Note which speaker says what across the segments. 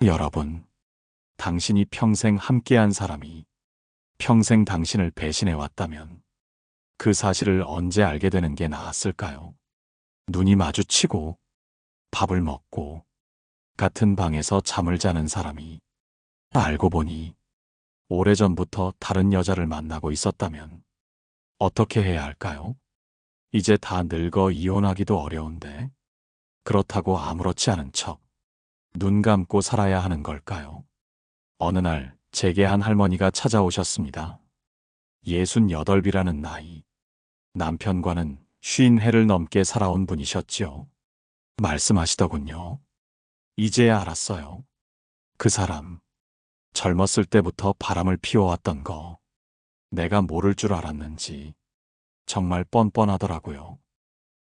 Speaker 1: 여러분, 당신이 평생 함께한 사람이 평생 당신을 배신해 왔다면 그 사실을 언제 알게 되는 게 나았을까요? 눈이 마주치고 밥을 먹고 같은 방에서 잠을 자는 사람이 알고 보니 오래전부터 다른 여자를 만나고 있었다면 어떻게 해야 할까요? 이제 다 늙어 이혼하기도 어려운데 그렇다고 아무렇지 않은 척 눈 감고 살아야 하는 걸까요? 어느 날 제게 한 할머니가 찾아오셨습니다. 68이라는 나이, 남편과는 50해를 넘게 살아온 분이셨지요. 말씀하시더군요. 이제야 알았어요. 그 사람, 젊었을 때부터 바람을 피워왔던 거, 내가 모를 줄 알았는지 정말 뻔뻔하더라고요.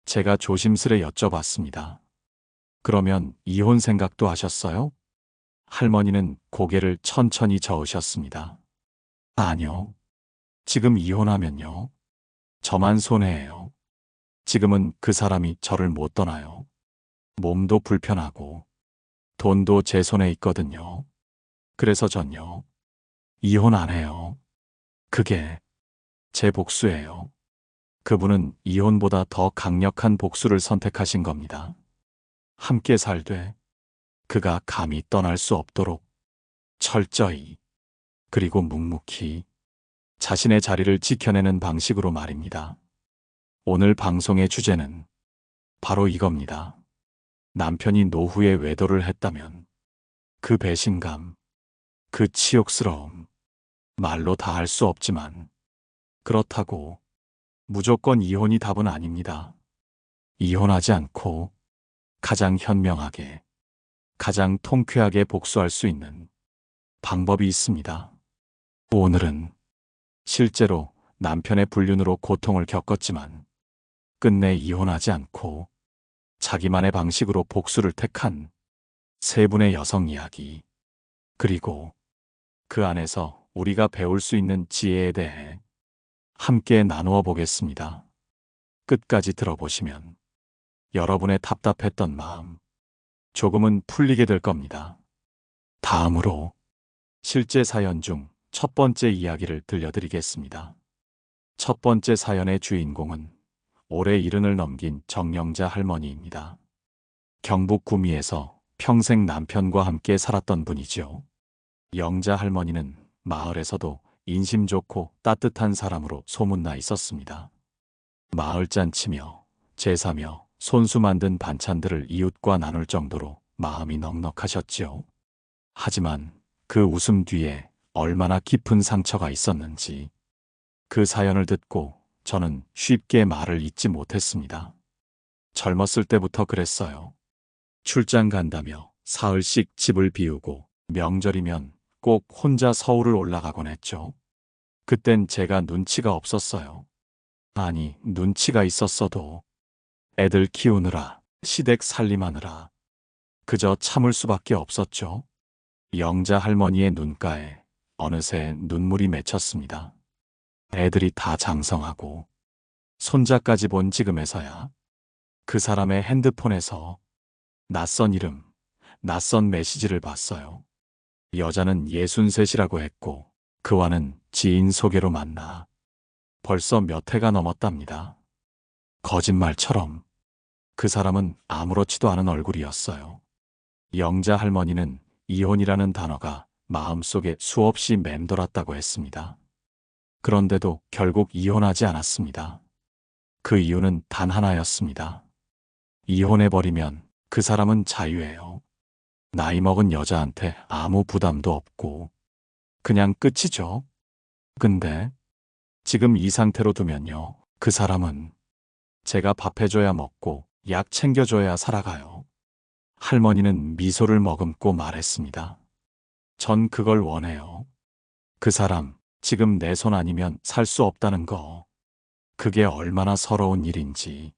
Speaker 1: 제가 조심스레 여쭤봤습니다. 그러면 이혼 생각도 하셨어요? 할머니는 고개를 천천히 저으셨습니다. 아니요. 지금 이혼하면요. 저만 손해예요. 지금은 그 사람이 저를 못 떠나요. 몸도 불편하고 돈도 제 손에 있거든요. 그래서 전요. 이혼 안 해요. 그게 제 복수예요. 그분은 이혼보다 더 강력한 복수를 선택하신 겁니다. 함께 살되 그가 감히 떠날 수 없도록 철저히 그리고 묵묵히 자신의 자리를 지켜내는 방식으로 말입니다. 오늘 방송의 주제는 바로 이겁니다. 남편이 노후에 외도를 했다면 그 배신감, 그 치욕스러움, 말로 다 할 수 없지만 그렇다고 무조건 이혼이 답은 아닙니다. 이혼하지 않고 가장 현명하게, 가장 통쾌하게 복수할 수 있는 방법이 있습니다. 오늘은 실제로 남편의 불륜으로 고통을 겪었지만 끝내 이혼하지 않고 자기만의 방식으로 복수를 택한 세 분의 여성 이야기, 그리고 그 안에서 우리가 배울 수 있는 지혜에 대해 함께 나누어 보겠습니다. 끝까지 들어보시면 여러분의 답답했던 마음 조금은 풀리게 될 겁니다. 다음으로 실제 사연 중 첫 번째 이야기를 들려드리겠습니다. 첫 번째 사연의 주인공은 올해 70을 넘긴 정영자 할머니입니다. 경북 구미에서 평생 남편과 함께 살았던 분이죠. 영자 할머니는 마을에서도 인심 좋고 따뜻한 사람으로 소문나 있었습니다. 마을 잔치며 제사며 손수 만든 반찬들을 이웃과 나눌 정도로 마음이 넉넉하셨지요. 하지만 그 웃음 뒤에 얼마나 깊은 상처가 있었는지 그 사연을 듣고 저는 쉽게 말을 잇지 못했습니다. 젊었을 때부터 그랬어요. 출장 간다며 사흘씩 집을 비우고 명절이면 꼭 혼자 서울을 올라가곤 했죠. 그땐 제가 눈치가 없었어요. 아니, 눈치가 있었어도 애들 키우느라, 시댁 살림하느라 그저 참을 수밖에 없었죠. 영자 할머니의 눈가에 어느새 눈물이 맺혔습니다. 애들이 다 장성하고 손자까지 본 지금에서야 그 사람의 핸드폰에서 낯선 이름, 낯선 메시지를 봤어요. 여자는 63이라고 했고 그와는 지인 소개로 만나 벌써 몇 해가 넘었답니다. 거짓말처럼 그 사람은 아무렇지도 않은 얼굴이었어요. 영자 할머니는 이혼이라는 단어가 마음속에 수없이 맴돌았다고 했습니다. 그런데도 결국 이혼하지 않았습니다. 그 이유는 단 하나였습니다. 이혼해버리면 그 사람은 자유예요. 나이 먹은 여자한테 아무 부담도 없고 그냥 끝이죠. 근데 지금 이 상태로 두면요. 그 사람은 제가 밥 해줘야 먹고 약 챙겨줘야 살아가요. 할머니는 미소를 머금고 말했습니다. 전 그걸 원해요. 그 사람 지금 내 손 아니면 살 수 없다는 거. 그게 얼마나 서러운 일인지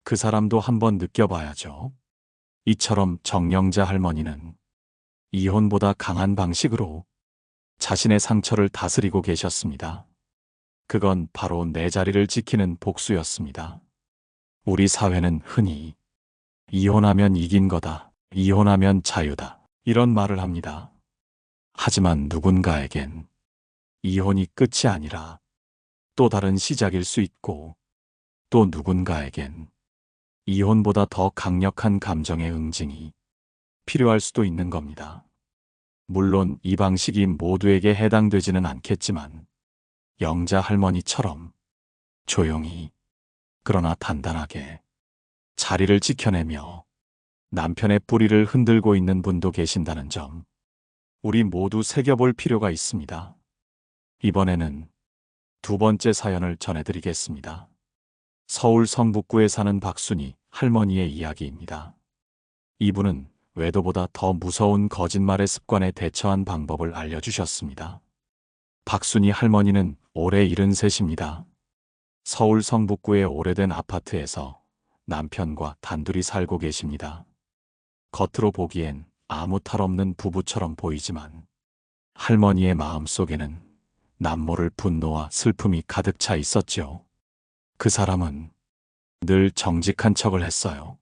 Speaker 1: 그 사람도 한번 느껴봐야죠. 이처럼 정영자 할머니는 이혼보다 강한 방식으로 자신의 상처를 다스리고 계셨습니다. 그건 바로 내 자리를 지키는 복수였습니다. 우리 사회는 흔히 이혼하면 이긴 거다, 이혼하면 자유다, 이런 말을 합니다. 하지만 누군가에겐 이혼이 끝이 아니라 또 다른 시작일 수 있고, 또 누군가에겐 이혼보다 더 강력한 감정의 응징이 필요할 수도 있는 겁니다. 물론 이 방식이 모두에게 해당되지는 않겠지만, 영자 할머니처럼 조용히, 그러나 단단하게 자리를 지켜내며 남편의 뿌리를 흔들고 있는 분도 계신다는 점, 우리 모두 새겨볼 필요가 있습니다. 이번에는 두 번째 사연을 전해드리겠습니다. 서울 성북구에 사는 박순희 할머니의 이야기입니다. 이분은 외도보다 더 무서운 거짓말의 습관에 대처한 방법을 알려주셨습니다. 박순희 할머니는 올해 73입니다. 서울 성북구의 오래된 아파트에서 남편과 단둘이 살고 계십니다. 겉으로 보기엔 아무 탈 없는 부부처럼 보이지만 할머니의 마음속에는 남모를 분노와 슬픔이 가득 차 있었죠. 그 사람은 늘 정직한 척을 했어요.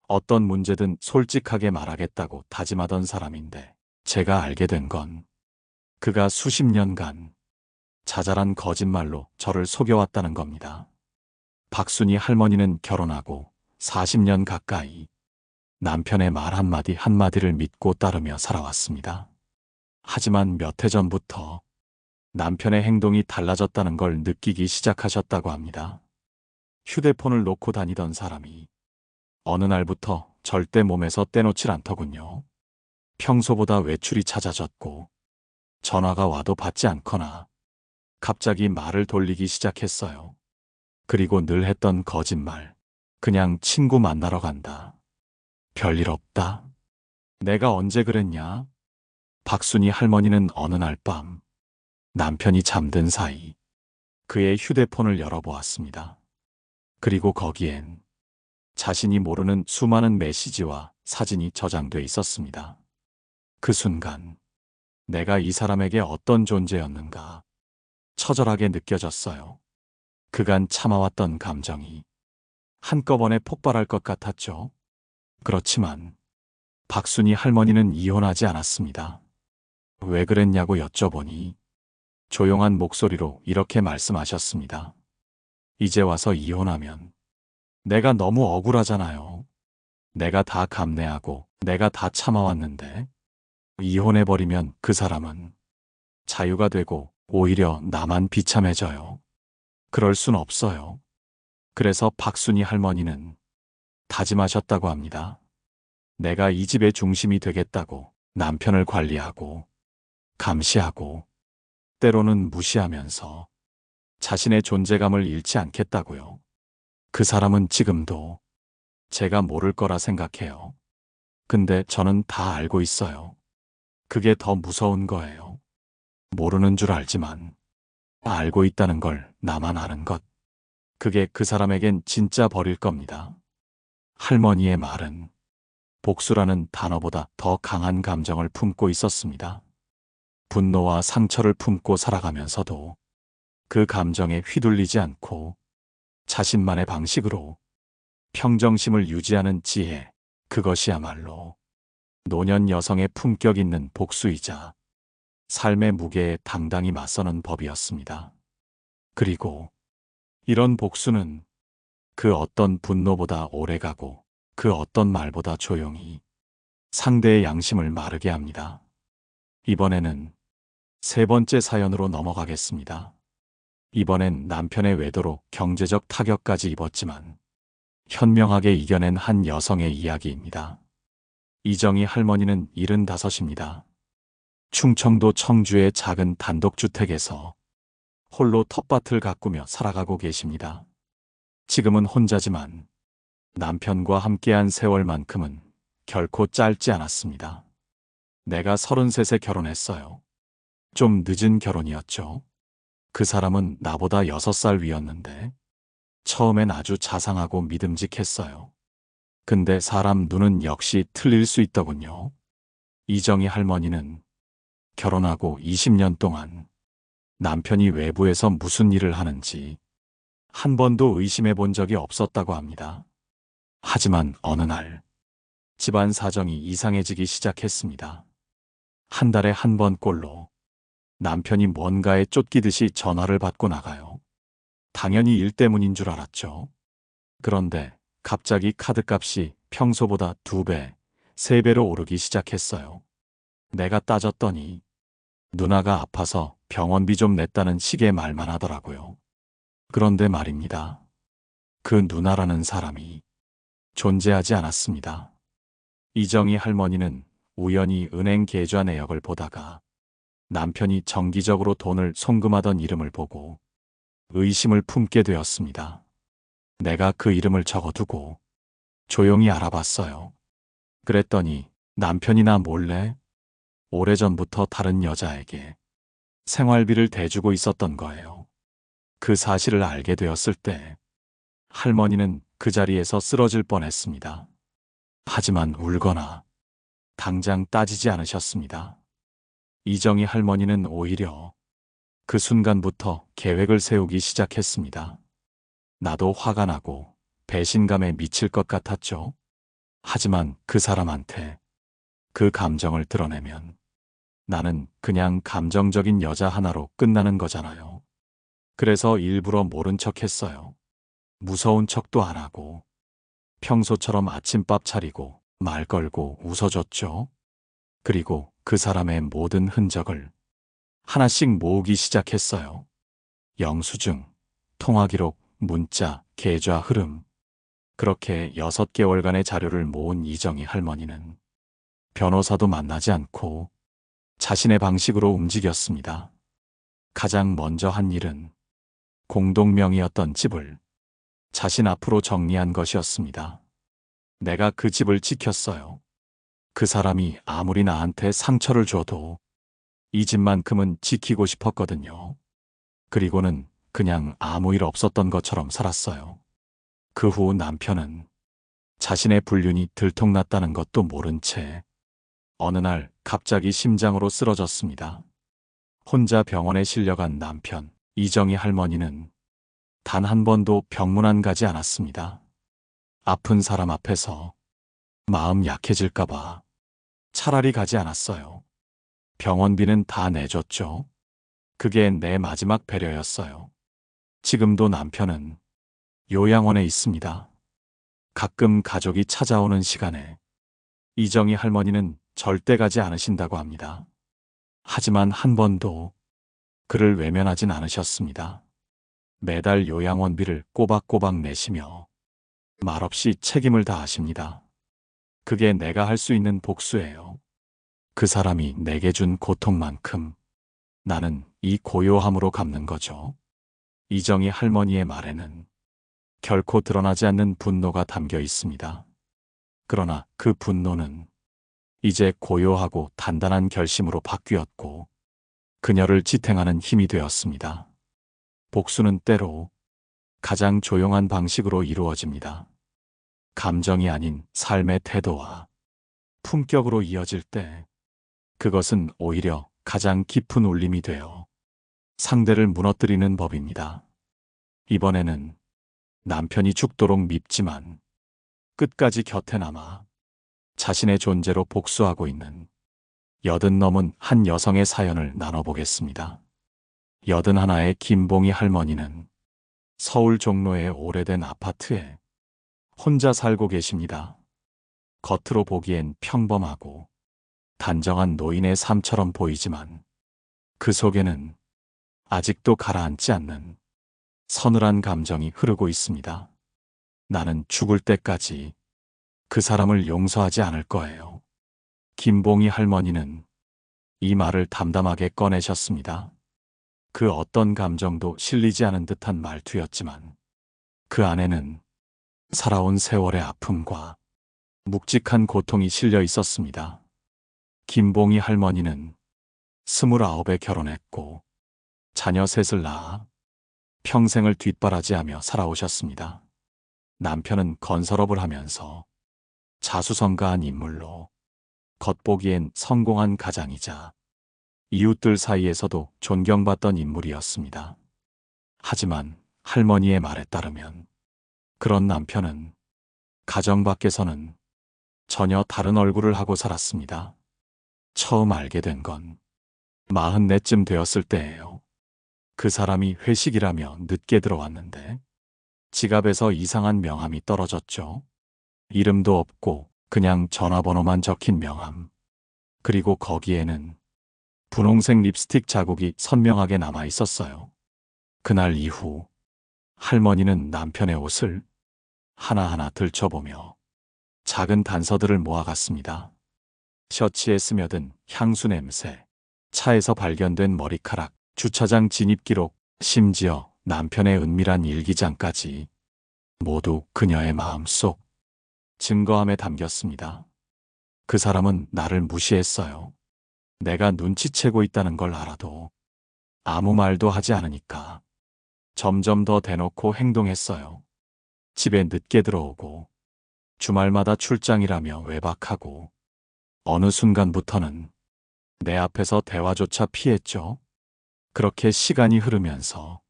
Speaker 1: 어떤 문제든 솔직하게 말하겠다고 다짐하던 사람인데, 제가 알게 된 건 그가 수십 년간 자잘한 거짓말로 저를 속여왔다는 겁니다. 박순희 할머니는 결혼하고 40년 가까이 남편의 말 한마디 한마디를 믿고 따르며 살아왔습니다. 하지만 몇 해 전부터 남편의 행동이 달라졌다는 걸 느끼기 시작하셨다고 합니다. 휴대폰을 놓고 다니던 사람이 어느 날부터 절대 몸에서 떼놓질 않더군요. 평소보다 외출이 잦아졌고, 전화가 와도 받지 않거나 갑자기 말을 돌리기 시작했어요. 그리고 늘 했던 거짓말. 그냥 친구 만나러 간다. 별일 없다. 내가 언제 그랬냐? 박순희 할머니는 어느 날 밤, 남편이 잠든 사이 그의 휴대폰을 열어보았습니다. 그리고 거기엔 자신이 모르는 수많은 메시지와 사진이 저장돼 있었습니다. 그 순간 내가 이 사람에게 어떤 존재였는가 처절하게 느껴졌어요. 그간 참아왔던 감정이 한꺼번에 폭발할 것 같았죠. 그렇지만 박순희 할머니는 이혼하지 않았습니다. 왜 그랬냐고 여쭤보니 조용한 목소리로 이렇게 말씀하셨습니다. 이제 와서 이혼하면 내가 너무 억울하잖아요. 내가 다 감내하고 내가 다 참아왔는데 이혼해버리면 그 사람은 자유가 되고 오히려 나만 비참해져요. 그럴 순 없어요. 그래서 박순희 할머니는 다짐하셨다고 합니다. 내가 이 집의 중심이 되겠다고, 남편을 관리하고 감시하고 때로는 무시하면서 자신의 존재감을 잃지 않겠다고요. 그 사람은 지금도 제가 모를 거라 생각해요. 근데 저는 다 알고 있어요. 그게 더 무서운 거예요. 모르는 줄 알지만 알고 있다는 걸 나만 아는 것. 그게 그 사람에겐 진짜 벌일 겁니다. 할머니의 말은 복수라는 단어보다 더 강한 감정을 품고 있었습니다. 분노와 상처를 품고 살아가면서도 그 감정에 휘둘리지 않고 자신만의 방식으로 평정심을 유지하는 지혜, 그것이야말로 노년 여성의 품격 있는 복수이자 삶의 무게에 당당히 맞서는 법이었습니다. 그리고 이런 복수는 그 어떤 분노보다 오래가고 그 어떤 말보다 조용히 상대의 양심을 마르게 합니다. 이번에는 세 번째 사연으로 넘어가겠습니다. 이번엔 남편의 외도로 경제적 타격까지 입었지만 현명하게 이겨낸 한 여성의 이야기입니다. 이정희 할머니는 75입니다. 충청도 청주의 작은 단독주택에서 홀로 텃밭을 가꾸며 살아가고 계십니다. 지금은 혼자지만 남편과 함께한 세월만큼은 결코 짧지 않았습니다. 내가 33에 결혼했어요. 좀 늦은 결혼이었죠. 그 사람은 나보다 6살 위였는데 처음엔 아주 자상하고 믿음직했어요. 근데 사람 눈은 역시 틀릴 수 있더군요. 이정희 할머니는 결혼하고 20년 동안 남편이 외부에서 무슨 일을 하는지 한 번도 의심해 본 적이 없었다고 합니다. 하지만 어느 날 집안 사정이 이상해지기 시작했습니다. 한 달에 한 번 꼴로 남편이 뭔가에 쫓기듯이 전화를 받고 나가요. 당연히 일 때문인 줄 알았죠. 그런데 갑자기 카드값이 평소보다 2배, 3배로 오르기 시작했어요. 내가 따졌더니 누나가 아파서 병원비 좀 냈다는 식의 말만 하더라고요. 그런데 말입니다. 그 누나라는 사람이 존재하지 않았습니다. 이정희 할머니는 우연히 은행 계좌 내역을 보다가 남편이 정기적으로 돈을 송금하던 이름을 보고 의심을 품게 되었습니다. 내가 그 이름을 적어두고 조용히 알아봤어요. 그랬더니 남편이나 몰래 오래전부터 다른 여자에게 생활비를 대주고 있었던 거예요. 그 사실을 알게 되었을 때 할머니는 그 자리에서 쓰러질 뻔했습니다. 하지만 울거나 당장 따지지 않으셨습니다. 이정희 할머니는 오히려 그 순간부터 계획을 세우기 시작했습니다. 나도 화가 나고 배신감에 미칠 것 같았죠. 하지만 그 사람한테 그 감정을 드러내면 나는 그냥 감정적인 여자 하나로 끝나는 거잖아요. 그래서 일부러 모른 척 했어요. 무서운 척도 안 하고 평소처럼 아침밥 차리고 말 걸고 웃어줬죠. 그리고 그 사람의 모든 흔적을 하나씩 모으기 시작했어요. 영수증, 통화기록, 문자, 계좌 흐름. 그렇게 6개월간의 자료를 모은 이정희 할머니는 변호사도 만나지 않고 자신의 방식으로 움직였습니다. 가장 먼저 한 일은 공동명의였던 집을 자신 앞으로 정리한 것이었습니다. 내가 그 집을 지켰어요. 그 사람이 아무리 나한테 상처를 줘도 이 집만큼은 지키고 싶었거든요. 그리고는 그냥 아무 일 없었던 것처럼 살았어요. 그 후 남편은 자신의 불륜이 들통났다는 것도 모른 채 어느 날 갑자기 심장으로 쓰러졌습니다. 혼자 병원에 실려간 남편, 이정희 할머니는 단 한 번도 병문 안 가지 않았습니다. 아픈 사람 앞에서 마음 약해질까봐 차라리 가지 않았어요. 병원비는 다 내줬죠. 그게 내 마지막 배려였어요. 지금도 남편은 요양원에 있습니다. 가끔 가족이 찾아오는 시간에 이정희 할머니는 절대 가지 않으신다고 합니다. 하지만 한 번도 그를 외면하진 않으셨습니다. 매달 요양원비를 꼬박꼬박 내시며 말없이 책임을 다하십니다. 그게 내가 할 수 있는 복수예요. 그 사람이 내게 준 고통만큼 나는 이 고요함으로 갚는 거죠. 이정희 할머니의 말에는 결코 드러나지 않는 분노가 담겨 있습니다. 그러나 그 분노는 이제 고요하고 단단한 결심으로 바뀌었고 그녀를 지탱하는 힘이 되었습니다. 복수는 때로 가장 조용한 방식으로 이루어집니다. 감정이 아닌 삶의 태도와 품격으로 이어질 때 그것은 오히려 가장 깊은 울림이 되어 상대를 무너뜨리는 법입니다. 이번에는 남편이 죽도록 밉지만 끝까지 곁에 남아 자신의 존재로 복수하고 있는 80 넘은 한 여성의 사연을 나눠보겠습니다. 81의 김봉희 할머니는 서울 종로의 오래된 아파트에 혼자 살고 계십니다. 겉으로 보기엔 평범하고 단정한 노인의 삶처럼 보이지만 그 속에는 아직도 가라앉지 않는 서늘한 감정이 흐르고 있습니다. 나는 죽을 때까지 그 사람을 용서하지 않을 거예요. 김봉희 할머니는 이 말을 담담하게 꺼내셨습니다. 그 어떤 감정도 실리지 않은 듯한 말투였지만 그 안에는 살아온 세월의 아픔과 묵직한 고통이 실려 있었습니다. 김봉희 할머니는 29에 결혼했고 자녀 셋을 낳아 평생을 뒷바라지하며 살아오셨습니다. 남편은 건설업을 하면서 자수성가한 인물로 겉보기엔 성공한 가장이자 이웃들 사이에서도 존경받던 인물이었습니다. 하지만 할머니의 말에 따르면 그런 남편은 가정 밖에서는 전혀 다른 얼굴을 하고 살았습니다. 처음 알게 된 건 44쯤 되었을 때예요. 그 사람이 회식이라며 늦게 들어왔는데 지갑에서 이상한 명함이 떨어졌죠. 이름도 없고 그냥 전화번호만 적힌 명함. 그리고 거기에는 분홍색 립스틱 자국이 선명하게 남아 있었어요. 그날 이후 할머니는 남편의 옷을 하나하나 들춰보며 작은 단서들을 모아갔습니다. 셔츠에 스며든 향수 냄새, 차에서 발견된 머리카락, 주차장 진입 기록, 심지어 남편의 은밀한 일기장까지 모두 그녀의 마음속 증거함에 담겼습니다. 그 사람은 나를 무시했어요. 내가 눈치채고 있다는 걸 알아도 아무 말도 하지 않으니까 점점 더 대놓고 행동했어요. 집에 늦게 들어오고 주말마다 출장이라며 외박하고 어느 순간부터는 내 앞에서 대화조차 피했죠. 그렇게 시간이 흐르면서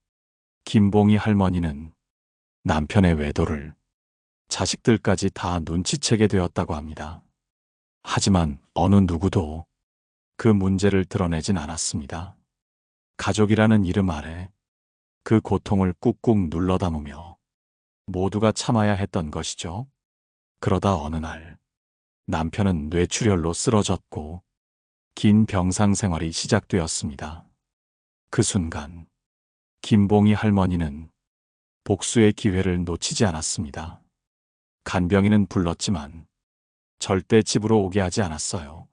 Speaker 1: 김봉희 할머니는 남편의 외도를 자식들까지 다 눈치채게 되었다고 합니다. 하지만 어느 누구도 그 문제를 드러내진 않았습니다. 가족이라는 이름 아래 그 고통을 꾹꾹 눌러 담으며 모두가 참아야 했던 것이죠. 그러다 어느 날 남편은 뇌출혈로 쓰러졌고 긴 병상 생활이 시작되었습니다. 그 순간 김봉희 할머니는 복수의 기회를 놓치지 않았습니다. 간병인은 불렀지만 절대 집으로 오게 하지 않았어요.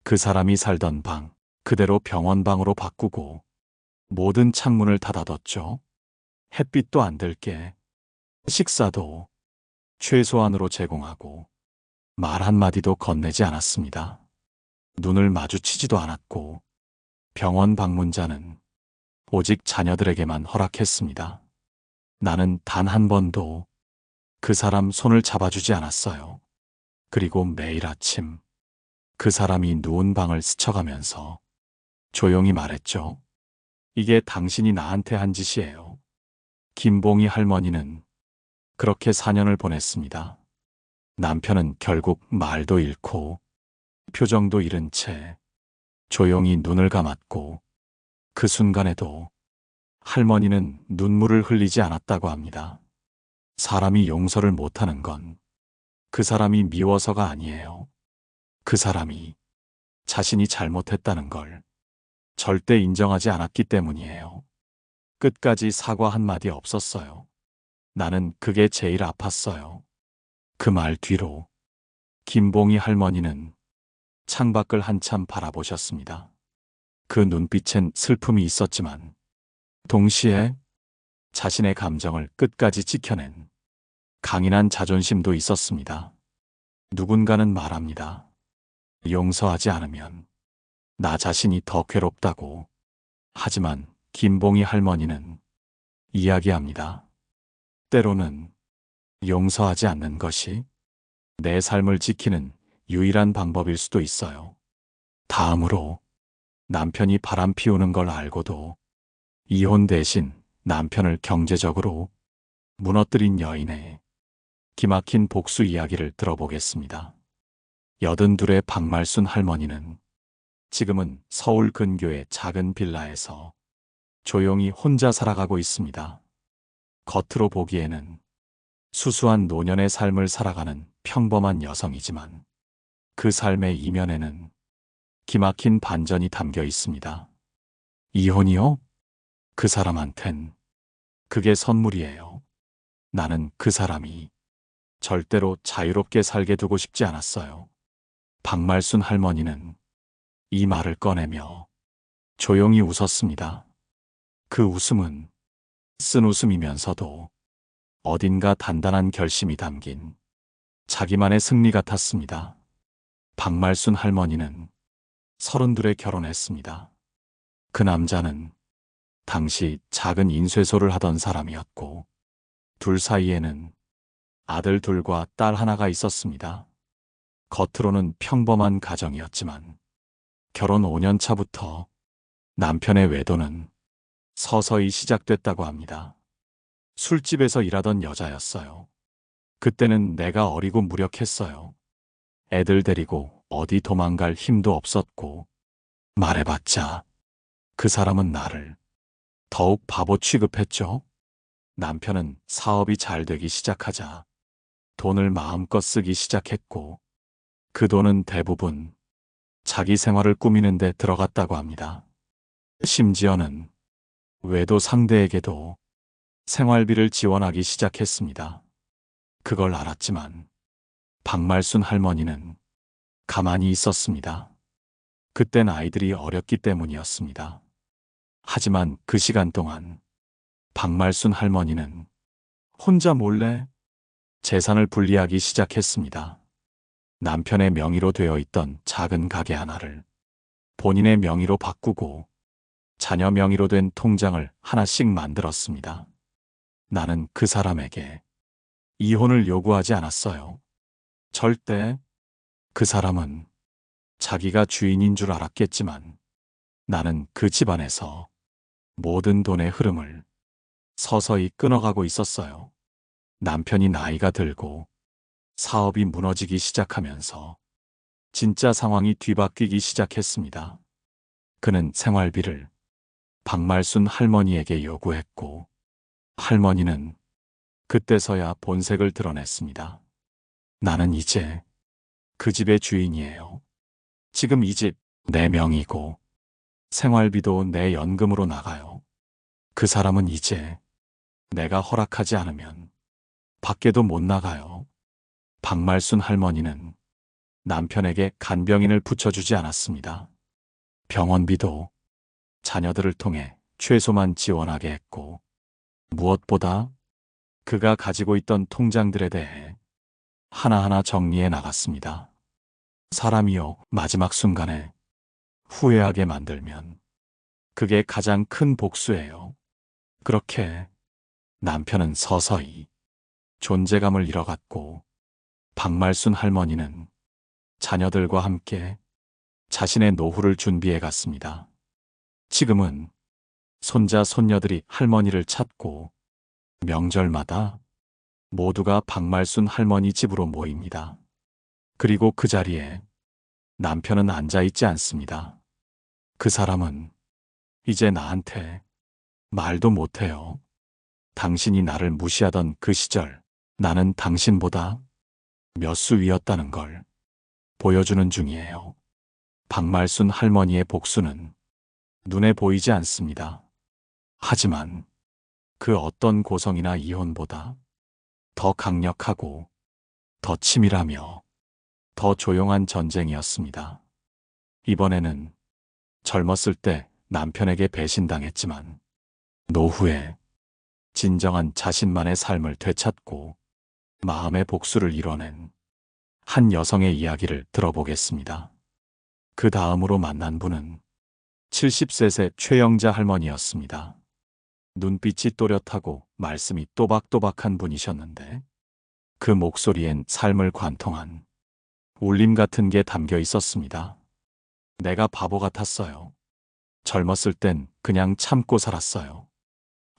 Speaker 1: 그 사람이 살던 방 그대로 병원방으로 바꾸고 모든 창문을 닫아뒀죠. 햇빛도 안 들게 식사도 최소한으로 제공하고 말 한마디도 건네지 않았습니다. 눈을 마주치지도 않았고 병원 방문자는 오직 자녀들에게만 허락했습니다. 나는 단 한 번도 그 사람 손을 잡아주지 않았어요. 그리고 매일 아침 그 사람이 누운 방을 스쳐가면서 조용히 말했죠. 이게 당신이 나한테 한 짓이에요. 김봉희 할머니는 그렇게 4년을 보냈습니다. 남편은 결국 말도 잃고 표정도 잃은 채 조용히 눈을 감았고 그 순간에도 할머니는 눈물을 흘리지 않았다고 합니다. 사람이 용서를 못하는 건 그 사람이 미워서가 아니에요. 그 사람이 자신이 잘못했다는 걸 절대 인정하지 않았기 때문이에요. 끝까지 사과 한마디 없었어요. 나는 그게 제일 아팠어요. 그 말 뒤로 김봉희 할머니는 창밖을 한참 바라보셨습니다. 그 눈빛엔 슬픔이 있었지만 동시에 자신의 감정을 끝까지 지켜낸 강인한 자존심도 있었습니다. 누군가는 말합니다. 용서하지 않으면 나 자신이 더 괴롭다고. 하지만 김봉희 할머니는 이야기합니다. 때로는 용서하지 않는 것이 내 삶을 지키는 유일한 방법일 수도 있어요. 다음으로 남편이 바람 피우는 걸 알고도 이혼 대신 남편을 경제적으로 무너뜨린 여인의 기막힌 복수 이야기를 들어보겠습니다. 82의 박말순 할머니는 지금은 서울 근교의 작은 빌라에서 조용히 혼자 살아가고 있습니다. 겉으로 보기에는 수수한 노년의 삶을 살아가는 평범한 여성이지만 그 삶의 이면에는 기막힌 반전이 담겨 있습니다. 이혼이요? 그 사람한텐 그게 선물이에요. 나는 그 사람이 절대로 자유롭게 살게 두고 싶지 않았어요. 박말순 할머니는 이 말을 꺼내며 조용히 웃었습니다. 그 웃음은 쓴 웃음이면서도 어딘가 단단한 결심이 담긴 자기만의 승리 같았습니다. 박말순 할머니는 32에 결혼했습니다. 그 남자는 당시 작은 인쇄소를 하던 사람이었고 둘 사이에는 아들 둘과 딸 하나가 있었습니다. 겉으로는 평범한 가정이었지만 결혼 5년 차부터 남편의 외도는 서서히 시작됐다고 합니다. 술집에서 일하던 여자였어요. 그때는 내가 어리고 무력했어요. 애들 데리고 어디 도망갈 힘도 없었고, 말해봤자 그 사람은 나를 더욱 바보 취급했죠. 남편은 사업이 잘 되기 시작하자 돈을 마음껏 쓰기 시작했고, 그 돈은 대부분 자기 생활을 꾸미는 데 들어갔다고 합니다. 심지어는 외도 상대에게도 생활비를 지원하기 시작했습니다. 그걸 알았지만 박말순 할머니는 가만히 있었습니다. 그땐 아이들이 어렸기 때문이었습니다. 하지만 그 시간 동안 박말순 할머니는 혼자 몰래 재산을 분리하기 시작했습니다. 남편의 명의로 되어 있던 작은 가게 하나를 본인의 명의로 바꾸고 자녀 명의로 된 통장을 하나씩 만들었습니다. 나는 그 사람에게 이혼을 요구하지 않았어요. 절대. 그 사람은 자기가 주인인 줄 알았겠지만 나는 그 집안에서 모든 돈의 흐름을 서서히 끊어가고 있었어요. 남편이 나이가 들고 사업이 무너지기 시작하면서 진짜 상황이 뒤바뀌기 시작했습니다. 그는 생활비를 박말순 할머니에게 요구했고, 할머니는 그때서야 본색을 드러냈습니다. 나는 이제 그 집의 주인이에요. 지금 이 집 내 명이고 생활비도 내 연금으로 나가요. 그 사람은 이제 내가 허락하지 않으면 밖에도 못 나가요. 박말순 할머니는 남편에게 간병인을 붙여주지 않았습니다. 병원비도 자녀들을 통해 최소만 지원하게 했고, 무엇보다 그가 가지고 있던 통장들에 대해 하나하나 정리해 나갔습니다. 사람이요, 마지막 순간에 후회하게 만들면 그게 가장 큰 복수예요. 그렇게 남편은 서서히 존재감을 잃어갔고, 박말순 할머니는 자녀들과 함께 자신의 노후를 준비해 갔습니다. 지금은 손자, 손녀들이 할머니를 찾고 명절마다 모두가 박말순 할머니 집으로 모입니다. 그리고 그 자리에 남편은 앉아있지 않습니다. 그 사람은 이제 나한테 말도 못해요. 당신이 나를 무시하던 그 시절, 나는 당신보다 몇 수 위였다는 걸 보여주는 중이에요. 박말순 할머니의 복수는 눈에 보이지 않습니다. 하지만 그 어떤 고성이나 이혼보다 더 강력하고 더 치밀하며 더 조용한 전쟁이었습니다. 이번에는 젊었을 때 남편에게 배신당했지만 노후에 진정한 자신만의 삶을 되찾고 마음의 복수를 이뤄낸 한 여성의 이야기를 들어보겠습니다. 그 다음으로 만난 분은 70세 최영자 할머니였습니다. 눈빛이 또렷하고 말씀이 또박또박한 분이셨는데, 그 목소리엔 삶을 관통한 울림 같은 게 담겨 있었습니다. 내가 바보 같았어요. 젊었을 땐 그냥 참고 살았어요.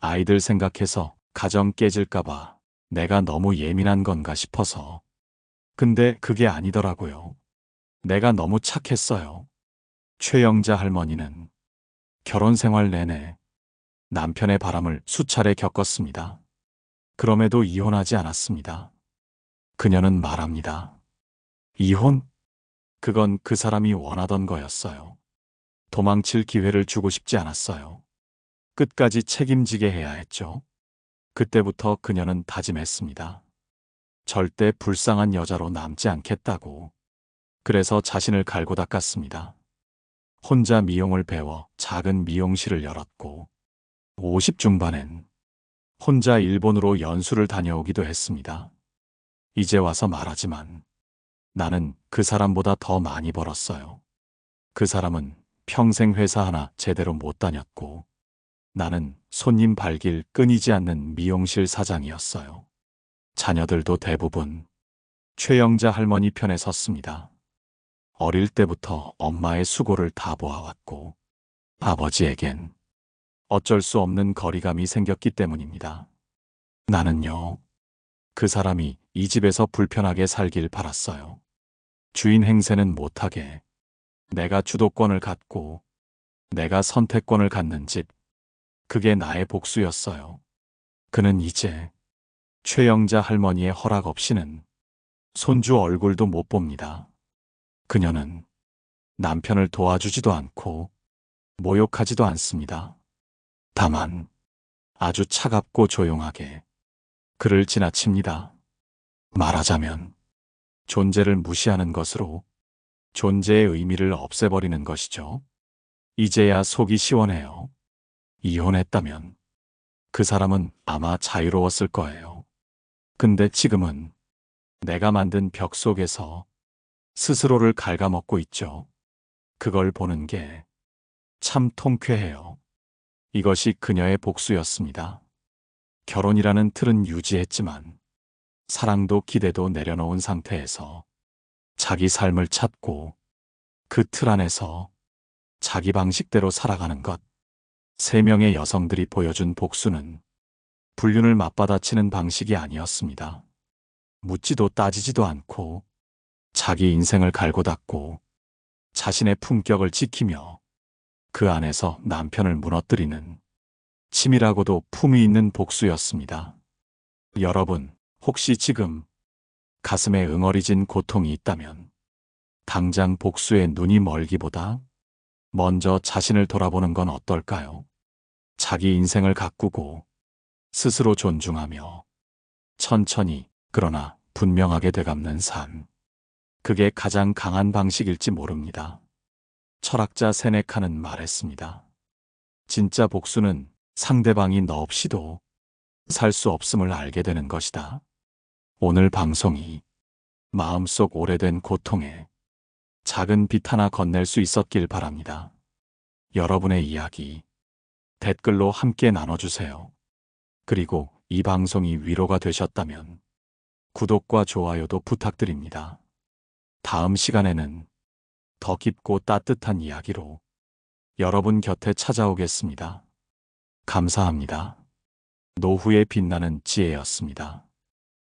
Speaker 1: 아이들 생각해서 가정 깨질까봐 내가 너무 예민한 건가 싶어서. 근데 그게 아니더라고요. 내가 너무 착했어요. 최영자 할머니는 결혼 생활 내내 남편의 바람을 수차례 겪었습니다. 그럼에도 이혼하지 않았습니다. 그녀는 말합니다. 이혼? 그건 그 사람이 원하던 거였어요. 도망칠 기회를 주고 싶지 않았어요. 끝까지 책임지게 해야 했죠. 그때부터 그녀는 다짐했습니다. 절대 불쌍한 여자로 남지 않겠다고. 그래서 자신을 갈고 닦았습니다. 혼자 미용을 배워 작은 미용실을 열었고, 50 중반엔 혼자 일본으로 연수를 다녀오기도 했습니다. 이제 와서 말하지만 나는 그 사람보다 더 많이 벌었어요. 그 사람은 평생 회사 하나 제대로 못 다녔고, 나는 손님 발길 끊이지 않는 미용실 사장이었어요. 자녀들도 대부분 최영자 할머니 편에 섰습니다. 어릴 때부터 엄마의 수고를 다 보아왔고, 아버지에겐 어쩔 수 없는 거리감이 생겼기 때문입니다. 나는요, 그 사람이 이 집에서 불편하게 살길 바랐어요. 주인 행세는 못하게 내가 주도권을 갖고 내가 선택권을 갖는 집, 그게 나의 복수였어요. 그는 이제 최영자 할머니의 허락 없이는 손주 얼굴도 못 봅니다. 그녀는 남편을 도와주지도 않고 모욕하지도 않습니다. 다만 아주 차갑고 조용하게 그를 지나칩니다. 말하자면 존재를 무시하는 것으로 존재의 의미를 없애버리는 것이죠. 이제야 속이 시원해요. 이혼했다면 그 사람은 아마 자유로웠을 거예요. 근데 지금은 내가 만든 벽 속에서 스스로를 갉아먹고 있죠. 그걸 보는 게 참 통쾌해요. 이것이 그녀의 복수였습니다. 결혼이라는 틀은 유지했지만 사랑도 기대도 내려놓은 상태에서 자기 삶을 찾고 그 틀 안에서 자기 방식대로 살아가는 것. 3명의 여성들이 보여준 복수는 불륜을 맞받아치는 방식이 아니었습니다. 묻지도 따지지도 않고 자기 인생을 갈고 닦고 자신의 품격을 지키며 그 안에서 남편을 무너뜨리는 치밀하고도 품위 있는 복수였습니다. 여러분, 혹시 지금 가슴에 응어리진 고통이 있다면 당장 복수에 눈이 멀기보다 먼저 자신을 돌아보는 건 어떨까요? 자기 인생을 가꾸고 스스로 존중하며 천천히 그러나 분명하게 되갚는 삶. 그게 가장 강한 방식일지 모릅니다. 철학자 세네카는 말했습니다. 진짜 복수는 상대방이 너 없이도 살 수 없음을 알게 되는 것이다. 오늘 방송이 마음속 오래된 고통에 작은 빛 하나 건넬 수 있었길 바랍니다. 여러분의 이야기 댓글로 함께 나눠주세요. 그리고 이 방송이 위로가 되셨다면 구독과 좋아요도 부탁드립니다. 다음 시간에는 더 깊고 따뜻한 이야기로 여러분 곁에 찾아오겠습니다. 감사합니다. 노후에 빛나는 지혜였습니다.